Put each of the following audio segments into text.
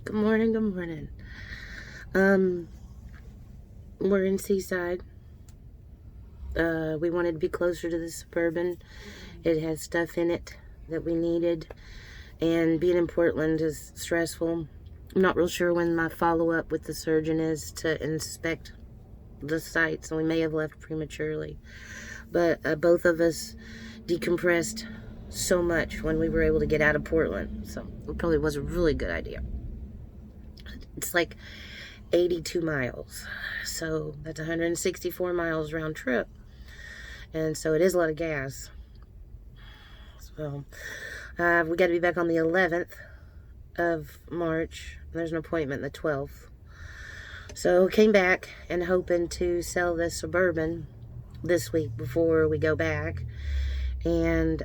Good morning, good morning. We're in Seaside. We wanted to be closer to the Suburban. It has stuff in it that we needed. And being in Portland is stressful. I'm not real sure when my follow-up with the surgeon is to inspect the site, so we may have left prematurely. But both of us decompressed so much when we were able to get out of Portland. So it probably was a really good idea. It's like 82 miles. So that's 164 miles round trip. And so it is a lot of gas. So we got to be back on the 11th of March. There's an appointment the 12th. So came back and hoping to sell this Suburban this week before we go back. And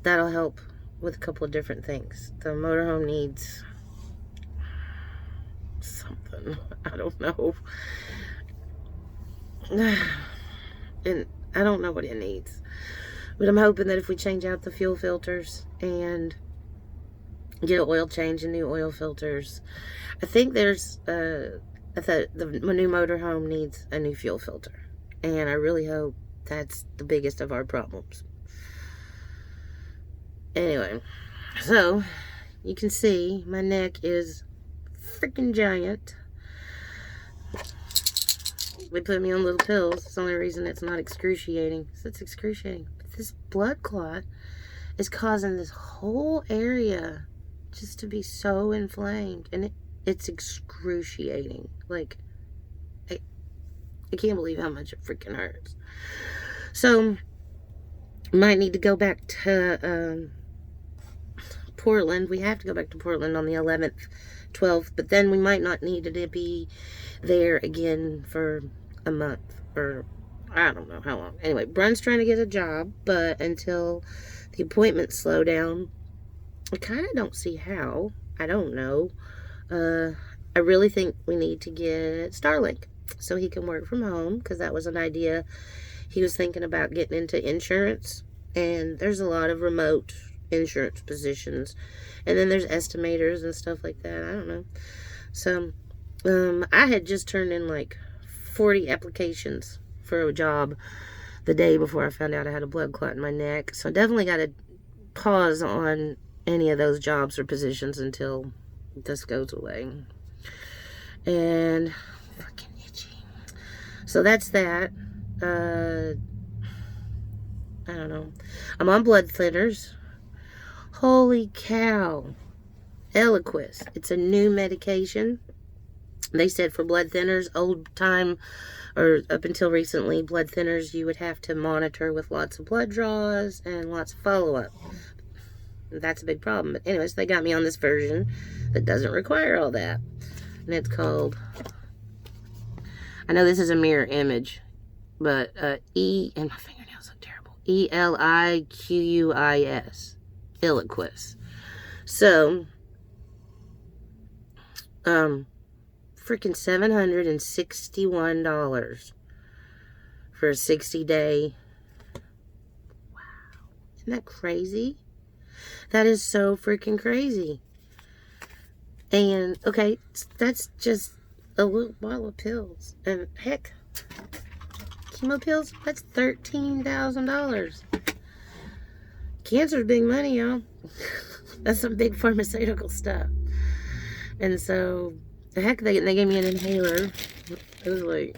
that'll help with a couple of different things. The motorhome needs something. I don't know. And I don't know what it needs. But I'm hoping that if we change out the fuel filters and get an oil change and new oil filters, I think there's I thought the new motorhome needs a new fuel filter. And I really hope that's the biggest of our problems. Anyway, so you can see my neck is freaking giant. They put me on little pills. It's the only reason it's not excruciating. So it's excruciating. But this blood clot is causing this whole area just to be so inflamed. And it's excruciating. Like, I can't believe how much it freaking hurts. So, might need to go back to Portland. We have to go back to Portland on the 11th, 12th. But then we might not need to be there again for a month, or I don't know how long. Anyway, Brun's trying to get a job, but until the appointments slow down, I kind of don't see how. I don't know. I really think we need to get Starlink so he can work from home, because that was an idea. He was thinking about getting into insurance, and there's a lot of remote insurance positions, and then there's estimators and stuff like that. I don't know. So I had just turned in like 40 applications for a job the day before I found out I had a blood clot in my neck. So I definitely got to pause on any of those jobs or positions until this goes away. And fucking itchy. So that's that. I don't know. I'm on blood thinners. Holy cow. Eliquis. It's a new medication. They said for blood thinners, old time, or up until recently, blood thinners you would have to monitor with lots of blood draws and lots of follow-up. That's a big problem. But anyways, they got me on this version that doesn't require all that. And it's called, I know this is a mirror image, but and my fingernails look terrible. Eliquis. Eliquis. So, freaking $761 for a 60-day. Wow. Isn't that crazy? That is so freaking crazy. And, okay, that's just a little bottle of pills. And, heck, chemo pills, that's $13,000. Cancer's big money, y'all. That's some big pharmaceutical stuff. And so, the heck, they gave me an inhaler. It was like,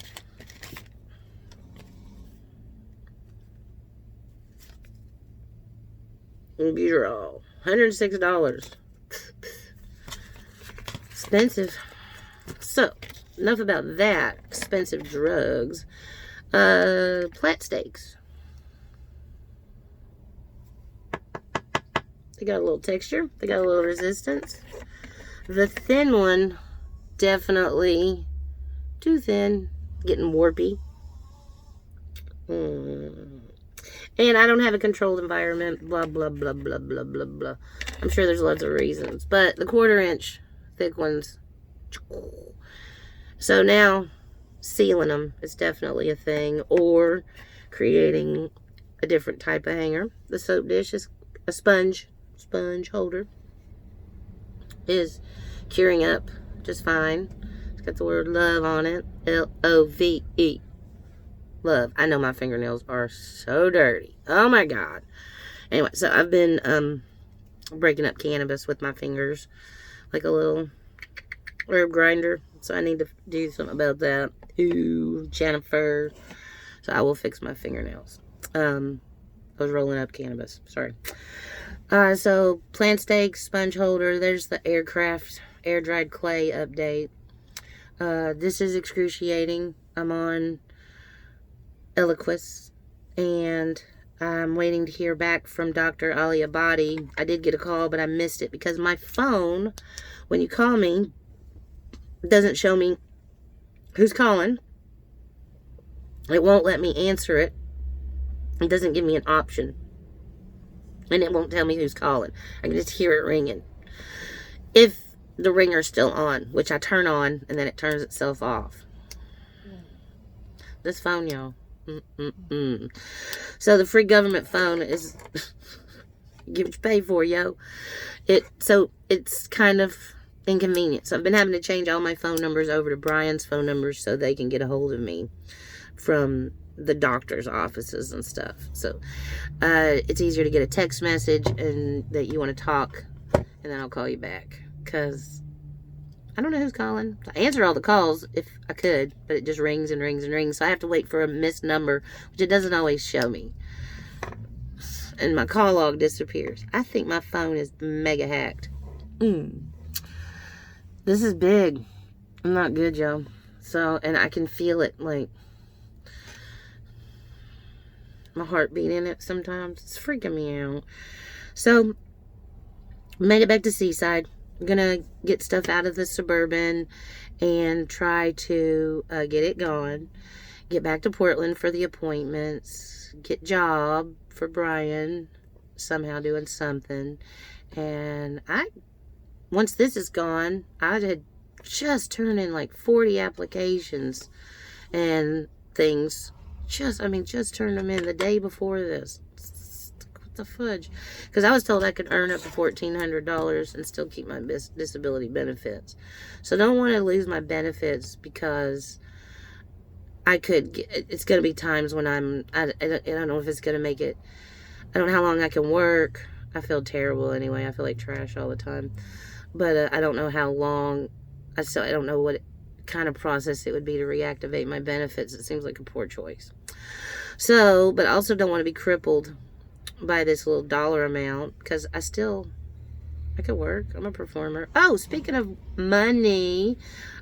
Buterol, $106. Expensive. So, enough about that. Expensive drugs. Plat steaks. They got a little texture. They got a little resistance. The thin one, definitely too thin. Getting warpy. And I don't have a controlled environment. Blah, blah, blah, blah, blah, blah, blah. I'm sure there's lots of reasons. But the 1/4 inch thick ones. So now, sealing them is definitely a thing. Or creating a different type of hanger. The soap dish is a sponge holder. is curing up just fine. It's got the word love on it. L-O-V-E. Love. I know my fingernails are so dirty. Oh my God. Anyway, so I've been breaking up cannabis with my fingers. Like a little herb grinder. So I need to do something about that. Ooh, Jennifer. So I will fix my fingernails. I was rolling up cannabis. Sorry. So plant stakes, sponge holder. There's the aircraft air dried clay update. This is excruciating. I'm on Eliquis, and I'm waiting to hear back from Dr. Ali Abadi. I did get a call, but I missed it because my phone, when you call me, doesn't show me who's calling. It won't let me answer it. It doesn't give me an option. And it won't tell me who's calling. I can just hear it ringing. If the ringer's still on, which I turn on, and then it turns itself off. This phone, y'all. So the free government phone is give what you pay for, yo. So it's kind of inconvenient. So I've been having to change all my phone numbers over to Brian's phone numbers so they can get a hold of me from the doctor's offices and stuff. So it's easier to get a text message and that you want to talk, and then I'll call you back, because I don't know who's calling. I answer all the calls if I could, but it just rings and rings and rings. So I have to wait for a missed number, which it doesn't always show me. And my call log disappears. I think my phone is mega hacked. This is big. I'm not good, y'all. So, and I can feel it, like, my heart beating it sometimes. It's freaking me out. So, made it back to Seaside. I'm gonna get stuff out of the Suburban and try to get it gone. Get back to Portland for the appointments. Get job for Brian. Somehow doing something. And once this is gone, I had just turned in like 40 applications and things. Just turned them in the day before this. What the fudge? Because I was told I could earn up to $1,400 and still keep my disability benefits. So don't want to lose my benefits because it's going to be times when I don't know if it's going to make it. I don't know how long I can work. I feel terrible anyway. I feel like trash all the time. But I don't know how long. I don't know what kind of process it would be to reactivate my benefits. It seems like a poor choice. So, but I also don't want to be crippled by this little dollar amount, because I could work. I'm a performer. Oh, speaking of money,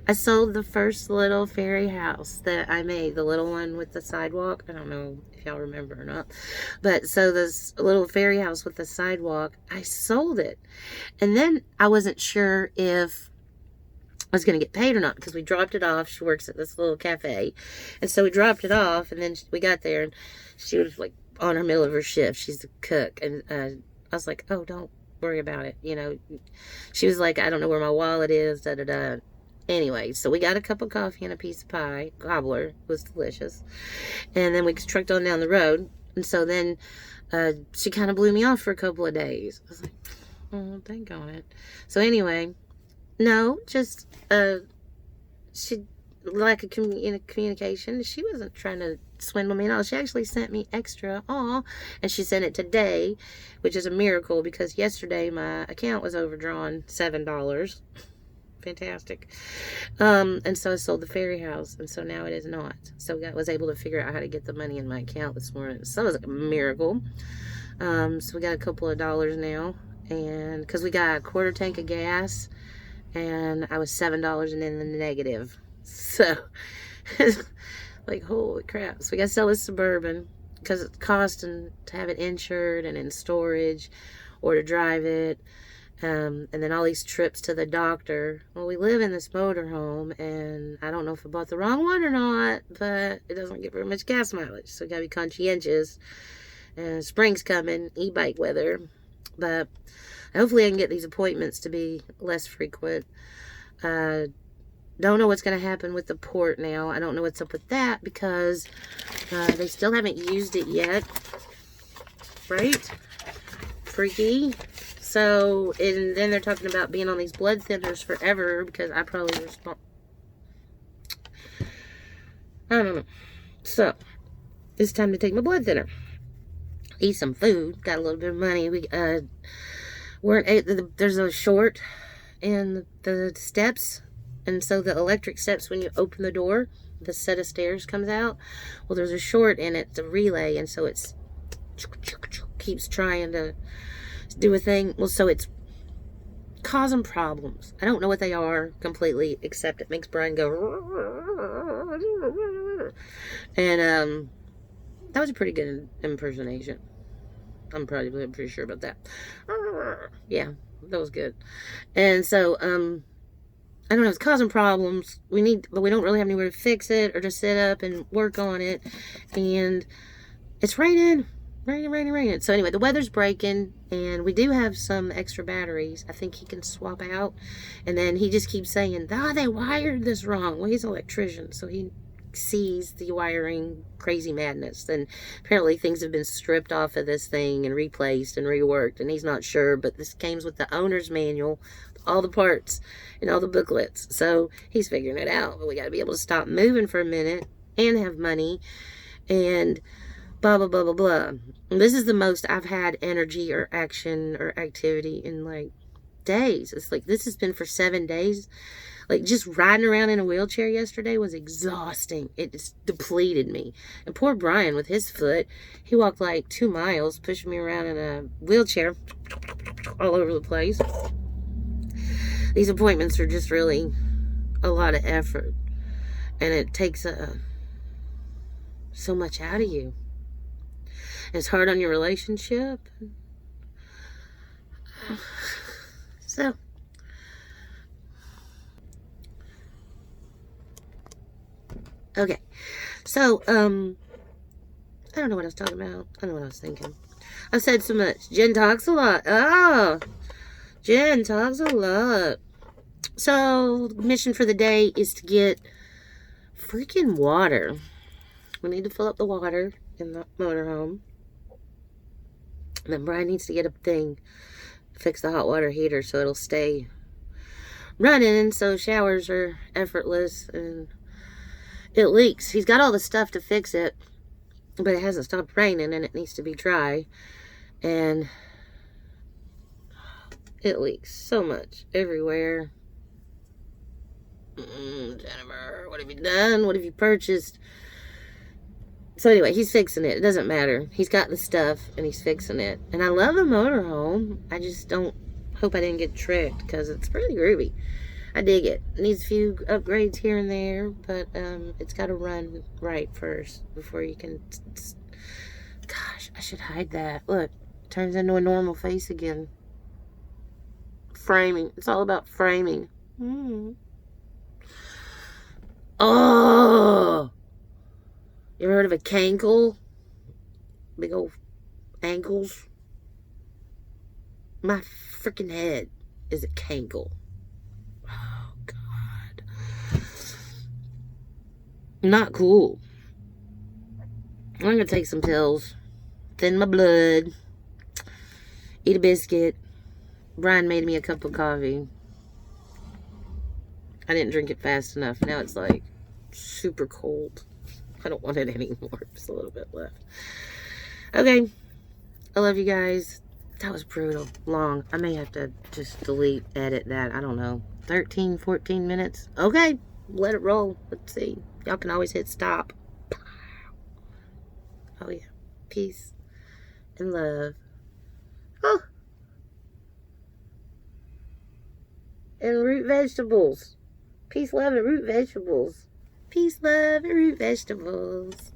I sold the first little fairy house that I made, the little one with the sidewalk. I don't know if y'all remember or not. But so this little fairy house with the sidewalk, I sold it. And then I wasn't sure if I was going to get paid or not, because we dropped it off. She works at this little cafe. And so we dropped it off, and then we got there, and she was like on her middle of her shift. She's the cook. And I was like, oh, don't worry about it. You know, she was like, I don't know where my wallet is, da da da. Anyway, so we got a cup of coffee and a piece of pie. Gobbler. It was delicious. And then we trucked on down the road. And so then she kind of blew me off for a couple of days. I was like, oh, thank God. So anyway, no, just she lack of communication. She wasn't trying to swindle me at all. She actually sent me extra. And she sent it today, which is a miracle, because yesterday my account was overdrawn $7. Fantastic. And so I sold the fairy house, and so now it is not. So I was able to figure out how to get the money in my account this morning. So it was like a miracle. So we got a couple of dollars now, and because we got a quarter tank of gas, and I was $7 and in the negative. So like, holy crap. So we got to sell this Suburban because it's costing to have it insured and in storage or to drive it. And then all these trips to the doctor. Well, we live in this motorhome, and I don't know if I bought the wrong one or not, but it doesn't get very much gas mileage, so you gotta be conscientious. And spring's coming, e-bike weather, but hopefully I can get these appointments to be less frequent. Don't know what's going to happen with the port now. I don't know what's up with that, because they still haven't used it yet. Right? Freaky. So, and then they're talking about being on these blood thinners forever because I probably respond. I don't know. So, it's time to take my blood thinner. Eat some food. Got a little bit of money. There's a short in the steps. And so the electric steps, when you open the door, the set of stairs comes out. Well, there's a short in it, it's a relay. And so it's keeps trying to do a thing. Well, so it's causing problems. I don't know what they are completely, except it makes Brian go. And that was a pretty good impersonation. I'm pretty sure about that. Yeah, that was good. And so I don't know, it's causing problems. But we don't really have anywhere to fix it or to sit up and work on it. And it's raining. So anyway, the weather's breaking, and we do have some extra batteries. I think he can swap out. And then he just keeps saying, they wired this wrong. Well, he's an electrician, so he sees the wiring crazy madness. And apparently things have been stripped off of this thing and replaced and reworked, and he's not sure. But this came with the owner's manual, all the parts and all the booklets. So he's figuring it out. But we got to be able to stop moving for a minute and have money and blah, blah, blah, blah, blah. And this is the most I've had energy or action or activity in like days. It's like this has been for 7 days. Like just riding around in a wheelchair yesterday was exhausting. It just depleted me. And poor Brian with his foot, he walked like 2 miles, pushing me around in a wheelchair all over the place. These appointments are just really a lot of effort. And it takes so much out of you. It's hard on your relationship. So, okay. So, I don't know what I was talking about. I don't know what I was thinking. I've said so much. Jen talks a lot. Oh, Jen talks a lot. So, the mission for the day is to get freaking water. We need to fill up the water in the motorhome. And then Brian needs to get a thing, fix the hot water heater so it'll stay running, so showers are effortless and it leaks. He's got all the stuff to fix it, but it hasn't stopped raining and it needs to be dry. And it leaks so much everywhere. Jennifer, what have you done? What have you purchased? So anyway, he's fixing it. It doesn't matter. He's got the stuff, and he's fixing it. And I love the motorhome. I just hope I didn't get tricked, because it's pretty groovy. I dig it. It needs a few upgrades here and there, but it's got to run right first before you can... Gosh, I should hide that. Look, it turns into a normal face again. Framing. It's all about framing. Oh! You ever heard of a cankle? Big old ankles. My freaking head is a cankle. Oh, God. Not cool. I'm going to take some pills. Thin my blood. Eat a biscuit. Brian made me a cup of coffee. I didn't drink it fast enough. Now it's like super cold. I don't want it anymore. Just a little bit left. Okay. I love you guys. That was brutal. Long. I may have to just edit that. I don't know. 13, 14 minutes. Okay. Let it roll. Let's see. Y'all can always hit stop. Oh, yeah. Peace and love. Oh. And root vegetables. Peace, love, and root vegetables. Peace, love, and root vegetables.